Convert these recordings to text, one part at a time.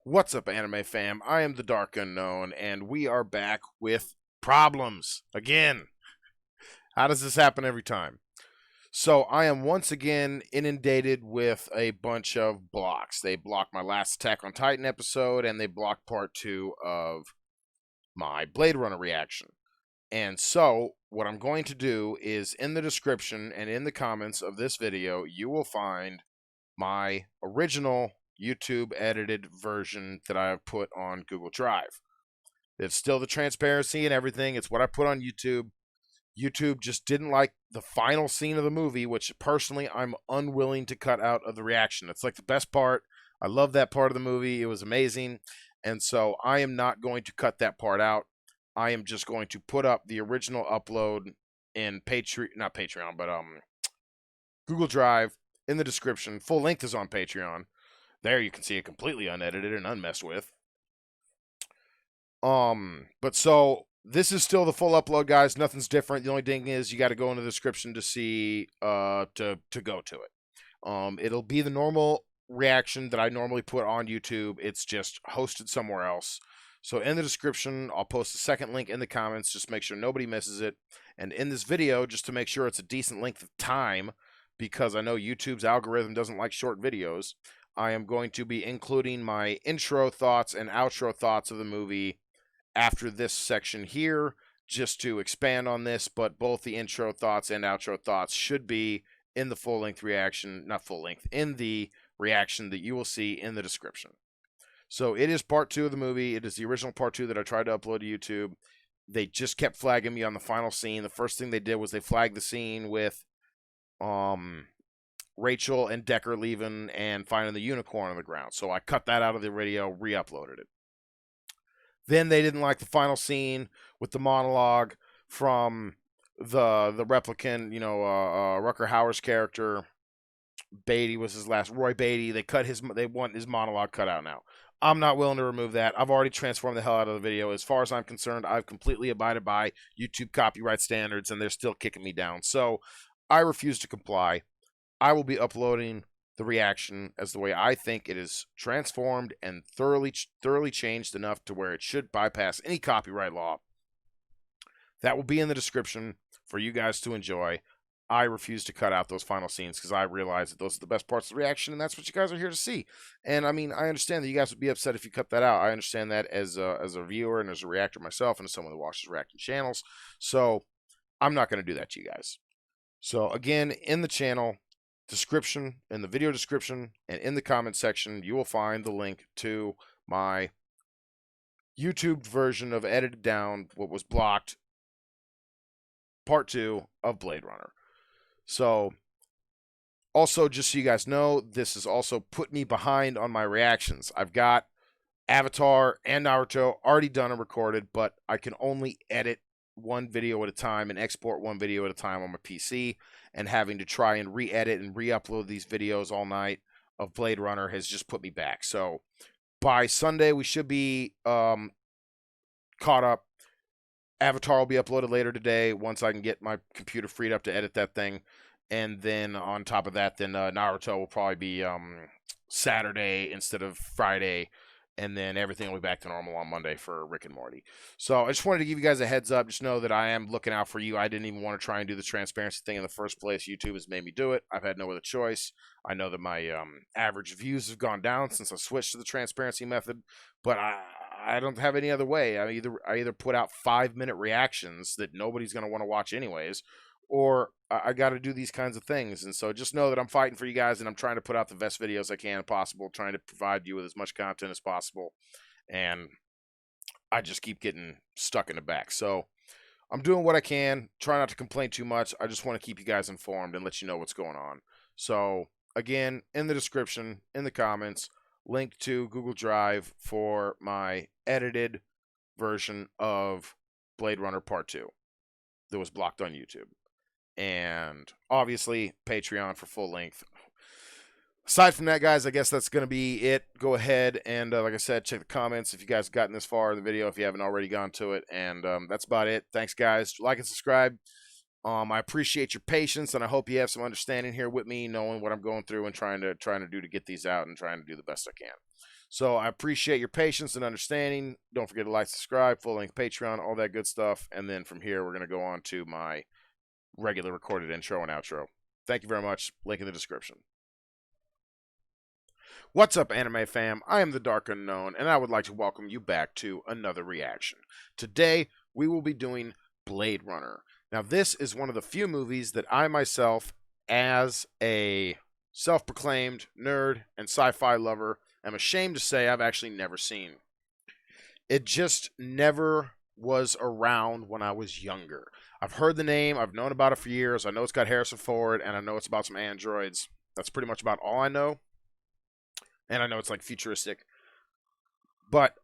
What's up, anime fam? I am the Dark Unknown, and we are back with problems again. How does this happen every time? So, I am once again inundated with a bunch of blocks. They blocked my last Attack on Titan episode, and they blocked part 2 of my Blade Runner reaction. And so, what I'm going to do is in the description and in the comments of this video, you will find my original YouTube edited version that I have put on Google Drive. It's still the transparency and everything. It's what I put on YouTube. YouTube just didn't like the final scene of the movie, which personally I'm unwilling to cut out of the reaction. It's like the best part. I love that part of the movie. It was amazing. And so I am not going to cut that part out. I am just going to put up the original upload in not Patreon, but Google Drive in the description. Full length is on Patreon. There you can see it completely unedited and unmessed with. But so this is still the full upload, guys. Nothing's different. The only thing is you got to go in the description to see to go to it. It'll be the normal reaction that I normally put on YouTube. It's just hosted somewhere else. So in the description, I'll post a second link in the comments. Just make sure nobody misses it. And in this video, just to make sure it's a decent length of time, because I know YouTube's algorithm doesn't like short videos, I am going to be including my intro thoughts and outro thoughts of the movie after this section here, just to expand on this, but both the intro thoughts and outro thoughts should be in the full-length reaction, not full-length, in the reaction that you will see in the description. So it is part 2 of the movie. It is the original part 2 that I tried to upload to YouTube. They just kept flagging me on the final scene. The first thing they did was they flagged the scene with Rachel and Decker leaving and finding the unicorn on the ground. So I cut that out of the video, re-uploaded it. Then they didn't like the final scene with the monologue from the replicant, Rucker Hauer's character. Beatty was his last. Roy Beatty. They want his monologue cut out now. I'm not willing to remove that. I've already transformed the hell out of the video. As far as I'm concerned, I've completely abided by YouTube copyright standards, and they're still kicking me down. So I refuse to comply. I will be uploading the reaction as the way I think it is transformed and thoroughly changed enough to where it should bypass any copyright law. That will be in the description for you guys to enjoy. I refuse to cut out those final scenes because I realize that those are the best parts of the reaction, and that's what you guys are here to see. And I mean, I understand that you guys would be upset if you cut that out. I understand that as a viewer and as a reactor myself and as someone that watches reacting channels. So I'm not going to do that to you guys. So again, in the channel description, in the video description, and in the comment section, you will find the link to my YouTube version of edited down what was blocked part 2 of Blade Runner. So, also, just so you guys know, this has also put me behind on my reactions. I've got Avatar and Naruto already done and recorded, but I can only edit one video at a time and export one video at a time on my PC, and having to try and re-edit and re-upload these videos all night of Blade Runner has just put me back. So, by Sunday, we should be caught up. Avatar will be uploaded later today once I can get my computer freed up to edit that thing. And then on top of that, then Naruto will probably be Saturday instead of Friday. And then everything will be back to normal on Monday for Rick and Morty. So I just wanted to give you guys a heads up. Just know that I am looking out for you. I didn't even want to try and do the transparency thing in the first place. YouTube has made me do it. I've had no other choice. I know that my average views have gone down since I switched to the transparency method. But I don't have any other way. I either put out 5-minute reactions that nobody's going to want to watch anyways, or I got to do these kinds of things. And so just know that I'm fighting for you guys, and I'm trying to put out the best videos I can possible, trying to provide you with as much content as possible. And I just keep getting stuck in the back. So I'm doing what I can. Try not to complain too much. I just want to keep you guys informed and let you know what's going on. So again, in the description, in the comments, link to Google Drive for my edited version of Blade Runner Part 2 that was blocked on YouTube. And obviously, Patreon for full length. Aside from that, guys, I guess that's going to be it. Go ahead and, like I said, check the comments if you guys have gotten this far in the video, if you haven't already gone to it. And that's about it. Thanks, guys. Like and subscribe. I appreciate your patience, and I hope you have some understanding here with me, knowing what I'm going through and trying to do to get these out and trying to do the best I can. So I appreciate your patience and understanding. Don't forget to like, subscribe, full length Patreon, all that good stuff. And then from here, we're gonna go on to my regular recorded intro and outro. Thank you very much. Link in the description. What's up, anime fam? I am the Dark Unknown, and I would like to welcome you back to another reaction. Today, we will be doing Blade Runner. Now, this is one of the few movies that I myself, as a self-proclaimed nerd and sci-fi lover, am ashamed to say I've actually never seen. It just never was around when I was younger. I've heard the name, I've known about it for years, I know it's got Harrison Ford, and I know it's about some androids. That's pretty much about all I know. And I know it's like futuristic, but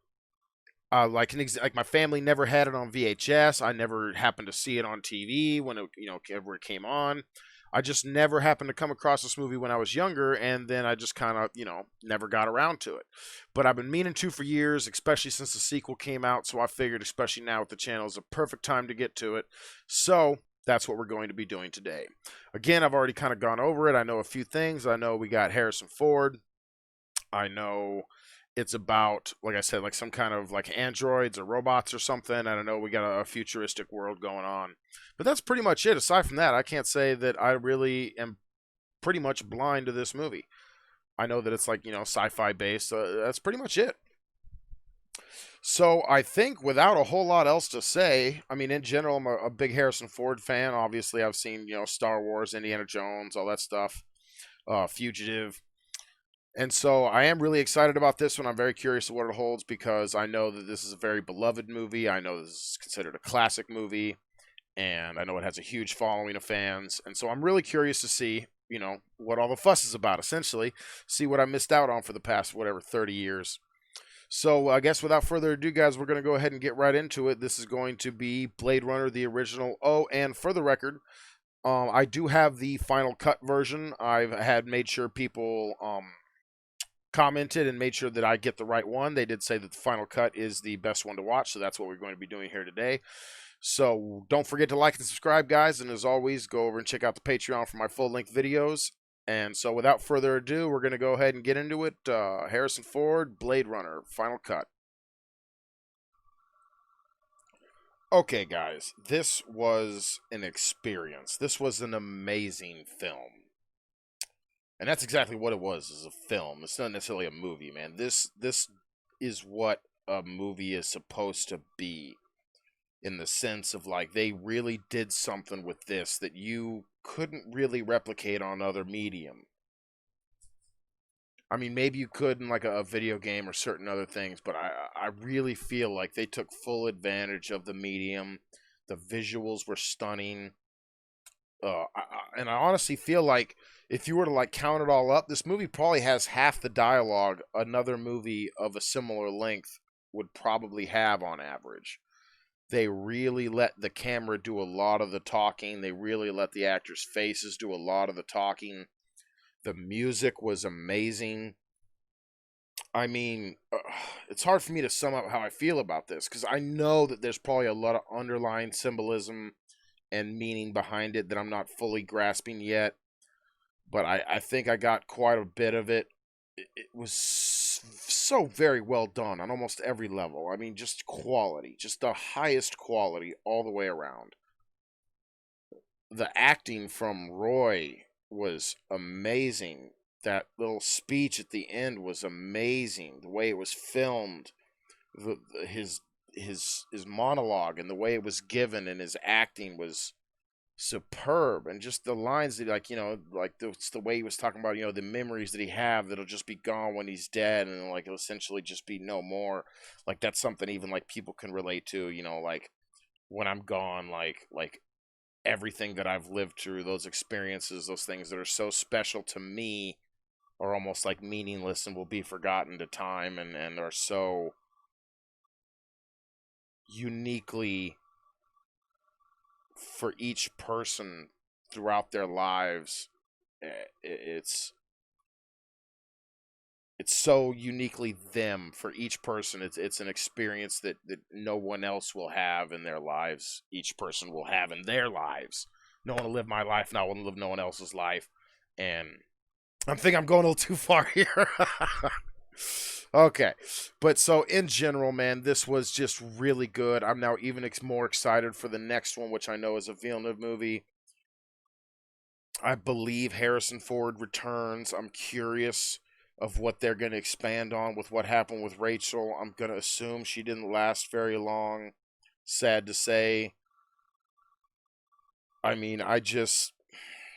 like my family never had it on VHS. I never happened to see it on TV when it ever it came on. I just never happened to come across this movie when I was younger, and then I just kind of never got around to it. But I've been meaning to for years, especially since the sequel came out. So I figured, especially now with the channel, is a perfect time to get to it. So that's what we're going to be doing today. Again, I've already kind of gone over it. I know a few things. I know we got Harrison Ford. I know it's about, like I said, like some kind of like androids or robots or something. And I know we got a futuristic world going on. But that's pretty much it. Aside from that, I can't say that I really am pretty much blind to this movie. I know that it's like, sci-fi based. That's pretty much it. So I think without a whole lot else to say, I mean, in general, I'm a big Harrison Ford fan. Obviously, I've seen, Star Wars, Indiana Jones, all that stuff, Fugitive. And so I am really excited about this one. I'm very curious of what it holds because I know that this is a very beloved movie. I know this is considered a classic movie, and I know it has a huge following of fans. And so I'm really curious to see, what all the fuss is about, essentially. See what I missed out on for the past, 30 years. So I guess without further ado, guys, we're going to go ahead and get right into it. This is going to be Blade Runner, the original. Oh, and for the record, I do have the final cut version. I've had made sure people commented and made sure that I get the right one. They did say that the final cut is the best one to watch, so that's what we're going to be doing here today. So don't forget to like and subscribe, guys, and as always, go over and check out the Patreon for my full-length videos. And so without further ado, we're going to go ahead and get into it. Harrison Ford, Blade Runner, final cut. Okay, guys, this was an experience. This was an amazing film. And that's exactly what it was, is a film. It's not necessarily a movie, man. This is what a movie is supposed to be, in the sense of, like, they really did something with this that you couldn't really replicate on other medium. I mean, maybe you could in, like, a video game or certain other things, but I really feel like they took full advantage of the medium. The visuals were stunning. And I honestly feel like if you were to like count it all up, this movie probably has half the dialogue another movie of a similar length would probably have on average. They really let the camera do a lot of the talking. They really let the actors' faces do a lot of the talking. The music was amazing. I mean, it's hard for me to sum up how I feel about this because I know that there's probably a lot of underlying symbolism and meaning behind it that I'm not fully grasping yet. But I think I got quite a bit of it. It was so very well done on almost every level. I mean, just quality, just the highest quality all the way around. The acting from Roy was amazing. That little speech at the end was amazing. The way it was filmed, his monologue and the way it was given and his acting was superb. And just the lines that, like, it's the way he was talking about, the memories that he have that'll just be gone when he's dead, and like it'll essentially just be no more. Like, that's something even like people can relate to, like when I'm gone, like everything that I've lived through, those experiences, those things that are so special to me are almost like meaningless and will be forgotten to time, and are so uniquely for each person throughout their lives. It's so uniquely them for each person. It's an experience that no one else will have in their lives. Each person will have in their lives. don't want to live my life, and I want to live no one else's life. And I think I'm going a little too far here. Okay, but so in general, man, this was just really good. I'm now even more excited for the next one, which I know is a Villeneuve movie. I believe Harrison Ford returns. I'm curious of what they're going to expand on with what happened with Rachel. I'm going to assume she didn't last very long. Sad to say. I mean,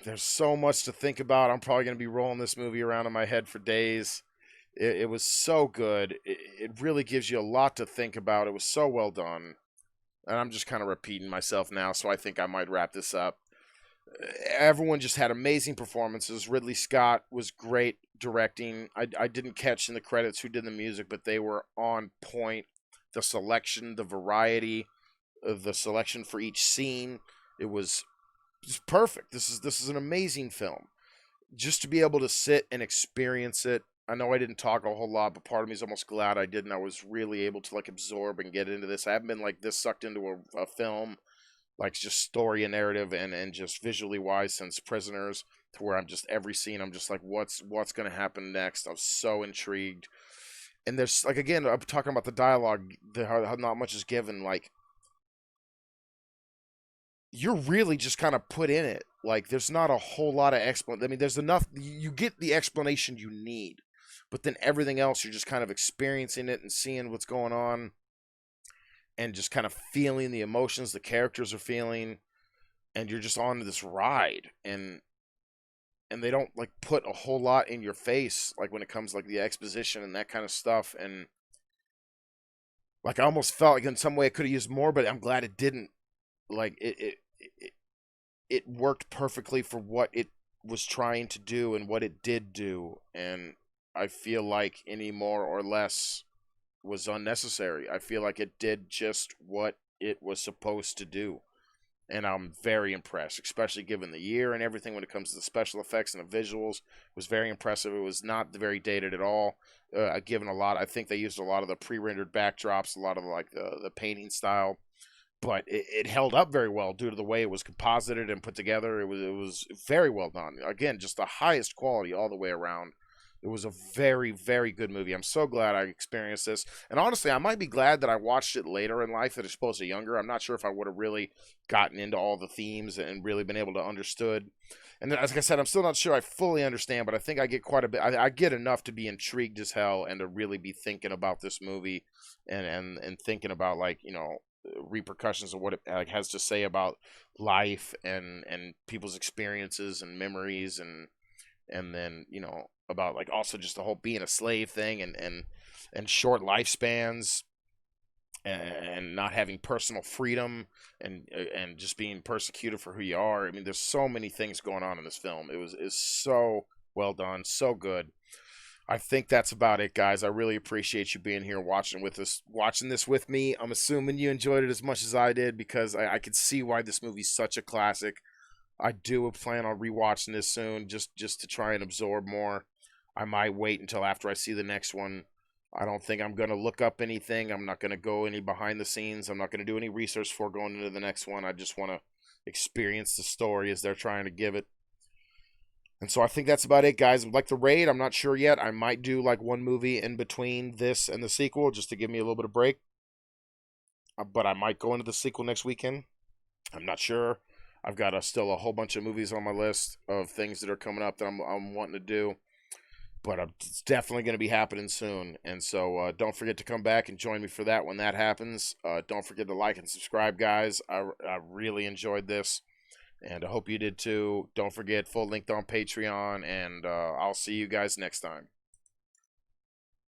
there's so much to think about. I'm probably going to be rolling this movie around in my head for days. It was so good. It really gives you a lot to think about. It was so well done. And I'm just kind of repeating myself now, so I think I might wrap this up. Everyone just had amazing performances. Ridley Scott was great directing. I didn't catch in the credits who did the music, but they were on point. The selection, the variety of the selection for each scene, it was just perfect. This is an amazing film. Just to be able to sit and experience it. I know I didn't talk a whole lot, but part of me is almost glad I didn't. I was really able to like absorb and get into this. I haven't been like this sucked into a film, like just story and narrative and just visually wise since Prisoners, to where I'm just every scene I'm just like what's gonna happen next. I'm so intrigued. And there's like, again, I'm talking about the dialogue, how not much is given. Like, you're really just kind of put in it. Like, there's not a whole lot of explanation. I mean, there's enough. You get the explanation you need, but then everything else, you're just kind of experiencing it and seeing what's going on, and just kind of feeling the emotions the characters are feeling, and you're just on this ride. And they don't like put a whole lot in your face, like when it comes like the exposition and that kind of stuff. And like, I almost felt like in some way it could have used more, but I'm glad it didn't. Like, it worked perfectly for what it was trying to do and what it did do. And I feel like any more or less was unnecessary. I feel like it did just what it was supposed to do. And I'm very impressed, especially given the year and everything when it comes to the special effects and the visuals. It was very impressive. It was not very dated at all. Given a lot, I think they used a lot of the pre-rendered backdrops, a lot of like the painting style, but it held up very well due to the way it was composited and put together. It was very well done. Again, just the highest quality all the way around. It was a very, very good movie. I'm so glad I experienced this. And honestly, I might be glad that I watched it later in life, that it's supposed to be younger. I'm not sure if I would have really gotten into all the themes and really been able to understood. And as I said, I'm still not sure I fully understand, but I think I get quite a bit. I get enough to be intrigued as hell and to really be thinking about this movie, and thinking about, like, repercussions of what it like has to say about life and people's experiences and memories, and then about like also just the whole being a slave thing, and short lifespans, and not having personal freedom, and just being persecuted for who you are. I mean, there's so many things going on in this film. Is so well done, so good. I think that's about it, guys. I really appreciate you being here watching this with me. I'm assuming you enjoyed it as much as I did, because I could see why this movie's such a classic. I do plan on rewatching this soon, just to try and absorb more. I might wait until after I see the next one. I don't think I'm going to look up anything. I'm not going to go any behind the scenes. I'm not going to do any research before going into the next one. I just want to experience the story as they're trying to give it. And so I think that's about it, guys. Like the raid, I'm not sure yet. I might do like one movie in between this and the sequel, just to give me a little bit of break. But I might go into the sequel next weekend. I'm not sure. I've got still a whole bunch of movies on my list of things that are coming up that I'm wanting to do. But it's definitely going to be happening soon. And so don't forget to come back and join me for that when that happens. Don't forget to like and subscribe, guys. I really enjoyed this, and I hope you did too. Don't forget, full length on Patreon, and I'll see you guys next time.